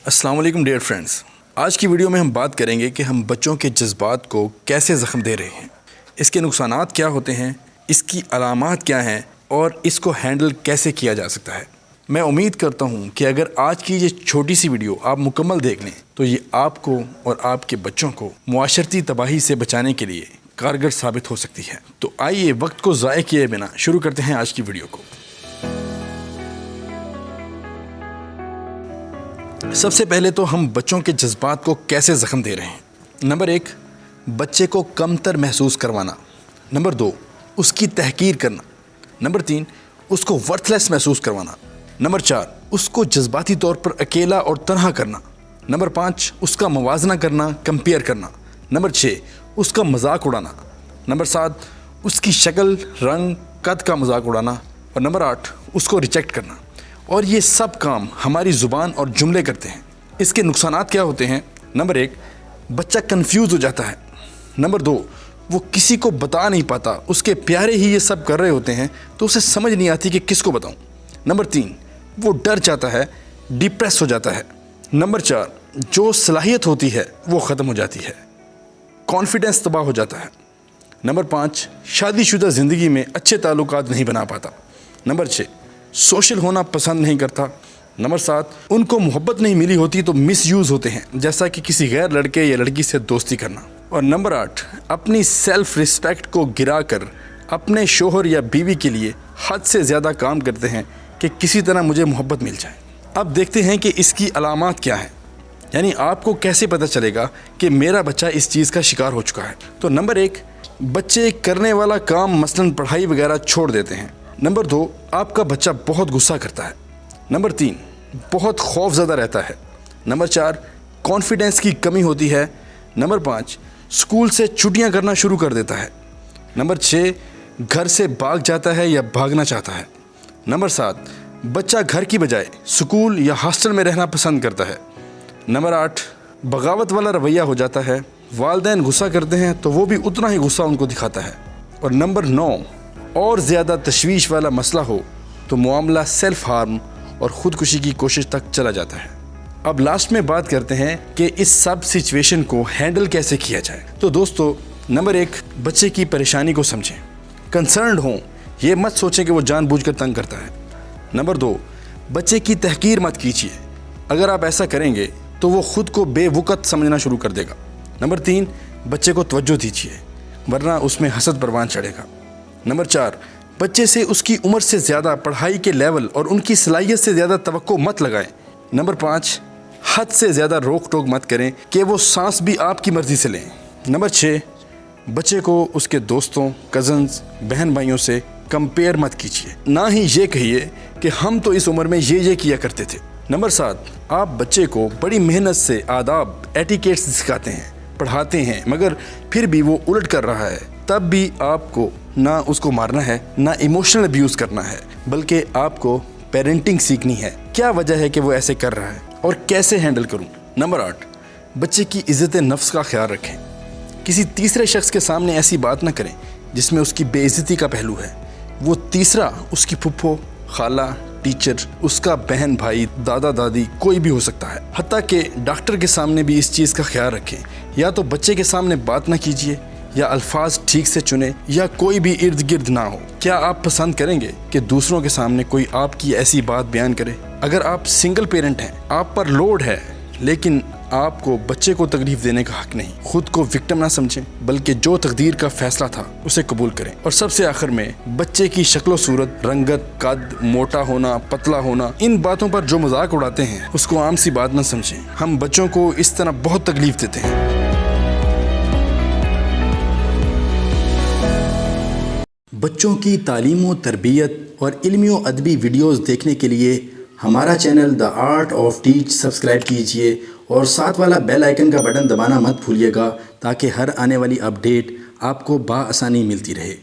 السلام علیکم dear friends, آج کی ویڈیو میں ہم بات کریں گے کہ ہم بچوں کے جذبات کو کیسے زخم دے رہے ہیں، اس کے نقصانات کیا ہوتے ہیں، اس کی علامات کیا ہیں اور اس کو ہینڈل کیسے کیا جا سکتا ہے۔ میں امید کرتا ہوں کہ اگر آج کی یہ چھوٹی سی ویڈیو آپ مکمل دیکھ لیں تو یہ آپ کو اور آپ کے بچوں کو معاشرتی تباہی سے بچانے کے لیے کارگر ثابت ہو سکتی ہے۔ تو آئیے وقت کو ضائع کیے بنا شروع کرتے ہیں آج کی ویڈیو کو۔ سب سے پہلے تو ہم بچوں کے جذبات کو کیسے زخم دے رہے ہیں۔ نمبر 1، بچے کو کمتر محسوس کروانا۔ نمبر 2، اس کی تحقیر کرنا۔ نمبر 3، اس کو ورتھ لیس محسوس کروانا۔ نمبر 4، اس کو جذباتی طور پر اکیلا اور تنہا کرنا۔ نمبر 5، اس کا موازنہ کرنا، کمپیئر کرنا۔ نمبر 6، اس کا مذاق اڑانا۔ نمبر 7، اس کی شکل، رنگ، قد کا مذاق اڑانا۔ اور نمبر 8، اس کو ریجیکٹ کرنا۔ اور یہ سب کام ہماری زبان اور جملے کرتے ہیں۔ اس کے نقصانات کیا ہوتے ہیں؟ نمبر 1، بچہ کنفیوز ہو جاتا ہے۔ نمبر 2، وہ کسی کو بتا نہیں پاتا، اس کے پیارے ہی یہ سب کر رہے ہوتے ہیں تو اسے سمجھ نہیں آتی کہ کس کو بتاؤں۔ نمبر 3، وہ ڈر جاتا ہے، ڈپریس ہو جاتا ہے۔ نمبر 4، جو صلاحیت ہوتی ہے وہ ختم ہو جاتی ہے، کانفیڈنس تباہ ہو جاتا ہے۔ نمبر 5، شادی شدہ زندگی میں اچھے تعلقات نہیں بنا پاتا۔ نمبر 6، سوشل ہونا پسند نہیں کرتا۔ نمبر 7، ان کو محبت نہیں ملی ہوتی تو مس یوز ہوتے ہیں، جیسا کہ کسی غیر لڑکے یا لڑکی سے دوستی کرنا۔ اور نمبر 8، اپنی سیلف ریسپیکٹ کو گرا کر اپنے شوہر یا بیوی کے لیے حد سے زیادہ کام کرتے ہیں کہ کسی طرح مجھے محبت مل جائے۔ اب دیکھتے ہیں کہ اس کی علامات کیا ہیں، یعنی آپ کو کیسے پتہ چلے گا کہ میرا بچہ اس چیز کا شکار ہو چکا ہے۔ تو نمبر 1، بچے کرنے والا کام مثلاً پڑھائی وغیرہ چھوڑ دیتے ہیں۔ نمبر 2، آپ کا بچہ بہت غصہ کرتا ہے۔ نمبر 3، بہت خوف زدہ رہتا ہے۔ نمبر 4، کانفیڈنس کی کمی ہوتی ہے۔ نمبر 5، اسکول سے چھٹیاں کرنا شروع کر دیتا ہے۔ نمبر 6، گھر سے بھاگ جاتا ہے یا بھاگنا چاہتا ہے۔ نمبر 7، بچہ گھر کی بجائے اسکول یا ہاسٹل میں رہنا پسند کرتا ہے۔ نمبر 8، بغاوت والا رویہ ہو جاتا ہے، والدین غصہ کرتے ہیں تو وہ بھی اتنا ہی غصہ ان کو دکھاتا ہے۔ اور نمبر 9، اور زیادہ تشویش والا مسئلہ ہو تو معاملہ سیلف ہارم اور خودکشی کی کوشش تک چلا جاتا ہے۔ اب لاسٹ میں بات کرتے ہیں کہ اس سب سچویشن کو ہینڈل کیسے کیا جائے۔ تو دوستو، نمبر 1، بچے کی پریشانی کو سمجھیں، کنسرنڈ ہوں، یہ مت سوچیں کہ وہ جان بوجھ کر تنگ کرتا ہے۔ نمبر 2، بچے کی تحقیر مت کیجیے، اگر آپ ایسا کریں گے تو وہ خود کو بے وقت سمجھنا شروع کر دے گا۔ نمبر 3، بچے کو توجہ دیجیے ورنہ اس میں حسد پروان چڑھے گا۔ نمبر 4، بچے سے اس کی عمر سے زیادہ پڑھائی کے لیول اور ان کی صلاحیت سے زیادہ توقع مت لگائیں۔ نمبر 5، حد سے زیادہ روک ٹوک مت کریں کہ وہ سانس بھی آپ کی مرضی سے لیں۔ نمبر 6، بچے کو اس کے دوستوں، کزنز، بہن بھائیوں سے کمپیئر مت کیجیے، نہ ہی یہ کہیے کہ ہم تو اس عمر میں یہ کیا کرتے تھے۔ نمبر 7، آپ بچے کو بڑی محنت سے آداب، ایٹیکیٹس سکھاتے ہیں، پڑھاتے ہیں، مگر پھر بھی وہ الٹ کر رہا ہے، تب بھی آپ کو نہ اس کو مارنا ہے، نہ ایموشنل ابیوز کرنا ہے، بلکہ آپ کو پیرنٹنگ سیکھنی ہے، کیا وجہ ہے کہ وہ ایسے کر رہا ہے اور کیسے ہینڈل کروں۔ نمبر 8، بچے کی عزت نفس کا خیال رکھیں، کسی تیسرے شخص کے سامنے ایسی بات نہ کریں جس میں اس کی بے عزتی کا پہلو ہے۔ وہ تیسرا اس کی پھپھو، خالہ، ٹیچر، اس کا بہن بھائی، دادا دادی، کوئی بھی ہو سکتا ہے۔ حتیٰ کہ ڈاکٹر کے سامنے بھی اس چیز کا خیال رکھیں، یا تو بچے کے سامنے بات نہ کیجیے، یا الفاظ ٹھیک سے چنیں، یا کوئی بھی ارد گرد نہ ہو۔ کیا آپ پسند کریں گے کہ دوسروں کے سامنے کوئی آپ کی ایسی بات بیان کرے؟ اگر آپ سنگل پیرنٹ ہیں، آپ پر لوڈ ہے، لیکن آپ کو بچے کو تکلیف دینے کا حق نہیں۔ خود کو وکٹم نہ سمجھیں، بلکہ جو تقدیر کا فیصلہ تھا اسے قبول کریں۔ اور سب سے آخر میں، بچے کی شکل و صورت، رنگت، قد، موٹا ہونا، پتلا ہونا، ان باتوں پر جو مذاق اڑاتے ہیں اس کو عام سی بات نہ سمجھیں۔ ہم بچوں کو اس طرح بہت تکلیف دیتے ہیں۔ بچوں کی تعلیم و تربیت اور علمی و ادبی ویڈیوز دیکھنے کے لیے ہمارا channel the art of teach subscribe کیجئے اور ساتھ والا بیل آئیکن کا بٹن دبانا مت بھولیے گا تاکہ ہر آنے والی اپڈیٹ آپ کو بآسانی ملتی رہے۔